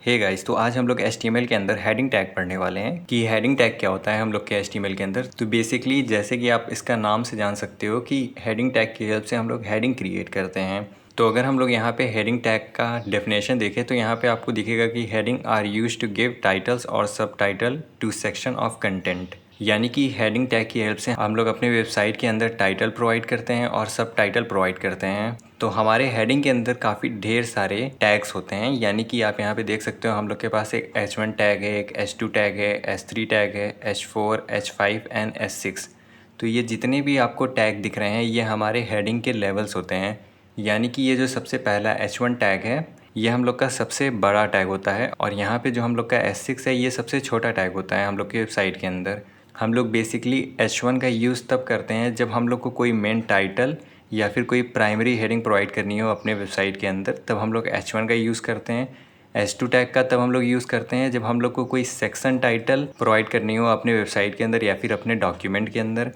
Hey guys, तो आज हम लोग HTML के अंदर हेडिंग टैग पढ़ने वाले हैं कि हेडिंग टैग क्या होता है हम लोग के HTML के अंदर। तो बेसिकली जैसे कि आप इसका नाम से जान सकते हो कि हेडिंग टैग की हेल्प से हम लोग हेडिंग क्रिएट करते हैं। तो अगर हम लोग यहाँ पे हेडिंग टैग का डेफिनेशन देखें तो यहाँ पे आपको दिखेगा कि heading are used to give titles और सब title to section of content. यानी कि हेडिंग टैग की हेल्प से हम लोग अपने वेबसाइट के अंदर टाइटल प्रोवाइड करते हैं और सब टाइटल प्रोवाइड करते हैं। तो हमारे हेडिंग के अंदर काफ़ी ढेर सारे टैग्स होते हैं, यानी कि आप यहाँ पे देख सकते हो हम लोग के पास एक H1 टैग है, एक H2 टैग है, H3 टैग है, H4, H5 एंड H6। तो ये जितने भी आपको टैग दिख रहे हैं ये हमारे हेडिंग के लेवल्स होते हैं। यानी कि ये जो सबसे पहला H1 टैग है ये हम लोग का सबसे बड़ा टैग होता है और यहाँ पे जो हम लोग का H6 है ये सबसे छोटा टैग होता है हम लोग के वेबसाइट के अंदर। हम लोग बेसिकली H1 का यूज़ तब करते हैं जब हम लोग को कोई मेन टाइटल या फिर कोई प्राइमरी हेडिंग प्रोवाइड करनी हो अपने वेबसाइट के अंदर, तब हम लोग H1 का यूज़ करते हैं। H2 टैग का तब हम लोग यूज़ करते हैं जब हम लोग को कोई सेक्शन टाइटल प्रोवाइड करनी हो अपने वेबसाइट के अंदर या फिर अपने डॉक्यूमेंट के अंदर।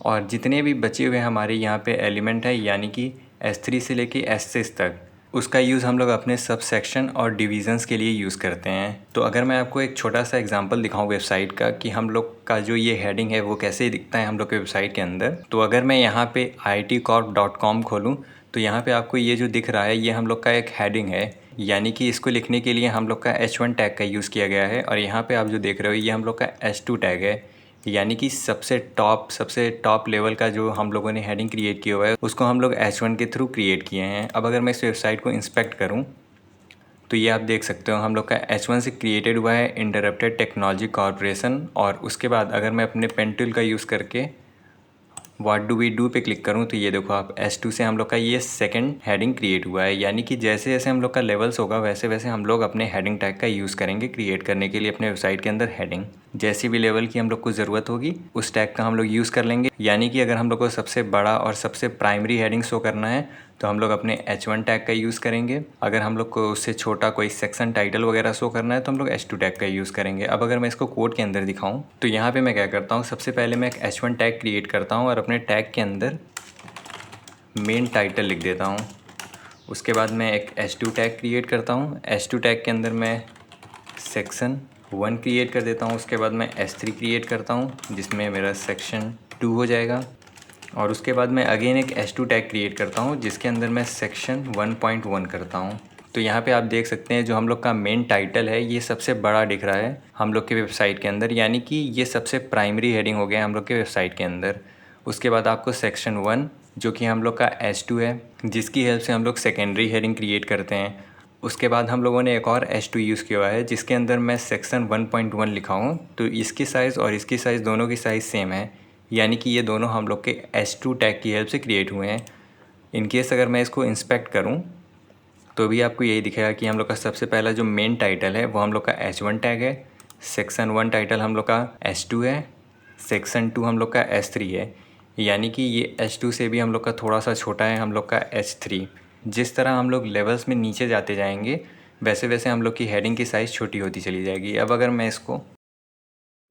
और जितने भी बचे हुए हमारे यहाँ पे एलिमेंट है यानी कि S3 से लेके S6 तक, उसका यूज़ हम लोग अपने सब सेक्शन और डिविज़न्स के लिए यूज़ करते हैं। तो अगर मैं आपको एक छोटा सा एग्जांपल दिखाऊं वेबसाइट का कि हम लोग का जो ये हेडिंग है वो कैसे दिखता है हम लोग के वेबसाइट के अंदर, तो अगर मैं यहाँ पे iitcorp.com खोलूँ तो यहाँ पे आपको ये जो दिख रहा है ये हम लोग का एक हेडिंग है। यानी कि इसको लिखने के लिए हम लोग का H1 टैग का यूज़ किया गया है और यहाँ पे आप जो देख रहे हो ये हम लोग का H2 टैग है। यानी कि सबसे टॉप लेवल का जो हम लोगों ने हेडिंग क्रिएट किया हुआ है उसको हम लोग H1 के थ्रू क्रिएट किए हैं। अब अगर मैं इस वेबसाइट को इंस्पेक्ट करूं तो ये आप देख सकते हो हम लोग का H1 से क्रिएटेड हुआ है इंटरप्टेड टेक्नोलॉजी कॉर्पोरेशन। और उसके बाद अगर मैं अपने पेन टूल का यूज़ करके व्हाट डू वी डू पे क्लिक करूँ तो ये देखो आप H2 से हम लोग का ये सेकंड हेडिंग क्रिएट हुआ है। यानी कि जैसे जैसे हम लोग का लेवल्स होगा वैसे वैसे हम लोग अपने हेडिंग टैग का यूज़ करेंगे क्रिएट करने के लिए अपने वेबसाइट के अंदर हेडिंग। जैसी भी लेवल की हम लोग को ज़रूरत होगी उस टैग का हम लोग यूज़ कर लेंगे। यानी कि अगर हम लोग को सबसे बड़ा और सबसे प्राइमरी हेडिंग शो करना है तो हम लोग अपने H1 टैग का यूज़ करेंगे। अगर हम लोग को उससे छोटा कोई सेक्शन टाइटल वगैरह शो करना है तो हम लोग H2 टैग का यूज़ करेंगे। अब अगर मैं इसको कोड के अंदर दिखाऊं तो यहाँ पे मैं क्या करता हूँ, सबसे पहले मैं एक H1 टैग क्रिएट करता हूँ और अपने टैग के अंदर मेन टाइटल लिख देता हूँ। उसके बाद मैं एक H2 टैग क्रिएट करता हूँ। H2 टैग के अंदर मैं सेक्शन 1 क्रिएट कर देता हूँ। उसके बाद मैं S3 क्रिएट करता हूँ जिसमें मेरा सेक्शन 2 हो जाएगा। और उसके बाद मैं अगेन एक H2 टैग क्रिएट करता हूँ जिसके अंदर मैं सेक्शन 1.1 करता हूँ। तो यहाँ पे आप देख सकते हैं जो हम लोग का मेन टाइटल है ये सबसे बड़ा दिख रहा है हम लोग के वेबसाइट के अंदर, यानी कि ये सबसे प्राइमरी हेडिंग हो गया हम लोग के वेबसाइट के अंदर। उसके बाद आपको सेक्शन 1 जो कि हम लोग का H2 है जिसकी हेल्प से हम लोग सेकेंडरी हेडिंग क्रिएट करते हैं। उसके बाद हम लोगों ने एक और H2 यूज़ किया हुआ है जिसके अंदर मैं सेक्शन 1.1 लिखा हूँ। तो इसकी साइज़ और इसकी साइज़ दोनों की साइज़ सेम है, यानी कि ये दोनों हम लोग के H2 टैग की हेल्प से क्रिएट हुए हैं। इन केस अगर मैं इसको इंस्पेक्ट करूं तो भी आपको यही दिखेगा कि हम लोग का सबसे पहला जो मेन टाइटल है वो हम लोग का H1 टैग है, सेक्शन 1 टाइटल हम लोग का H2 है, सेक्शन 2 हम लोग का S3 है। यानी कि ये H2 से भी हम लोग का थोड़ा सा छोटा है हम लोग का H3। जिस तरह हम लोग लेवल्स में नीचे जाते जाएंगे वैसे वैसे हम लोग की हेडिंग की साइज़ छोटी होती चली जाएगी। अब अगर मैं इसको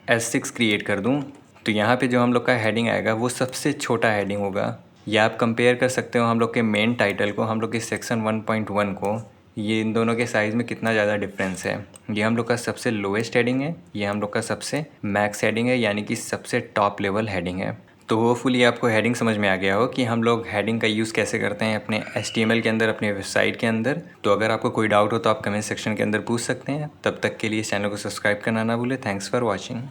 S6 क्रिएट कर दूं तो यहाँ पे जो हम लोग का हेडिंग आएगा वो सबसे छोटा हेडिंग होगा। या आप कंपेयर कर सकते हो हम लोग के मेन टाइटल को, हम लोग के सेक्शन 1.1 को, ये इन दोनों के साइज़ में कितना ज़्यादा डिफरेंस है। ये हम लोग का सबसे लोवेस्ट हेडिंग है, ये हम लोग का सबसे मैक्स हेडिंग है, यानी कि सबसे टॉप लेवल हेडिंग है। तो होपफुली आपको हेडिंग समझ में आ गया हो कि हम लोग हेडिंग का यूज़ कैसे करते हैं अपने HTML के अंदर, अपने वेबसाइट के अंदर। तो अगर आपको कोई डाउट हो तो आप कमेंट सेक्शन के अंदर पूछ सकते हैं। तब तक के लिए चैनल को सब्सक्राइब करना ना भूलें। Thanks for watching.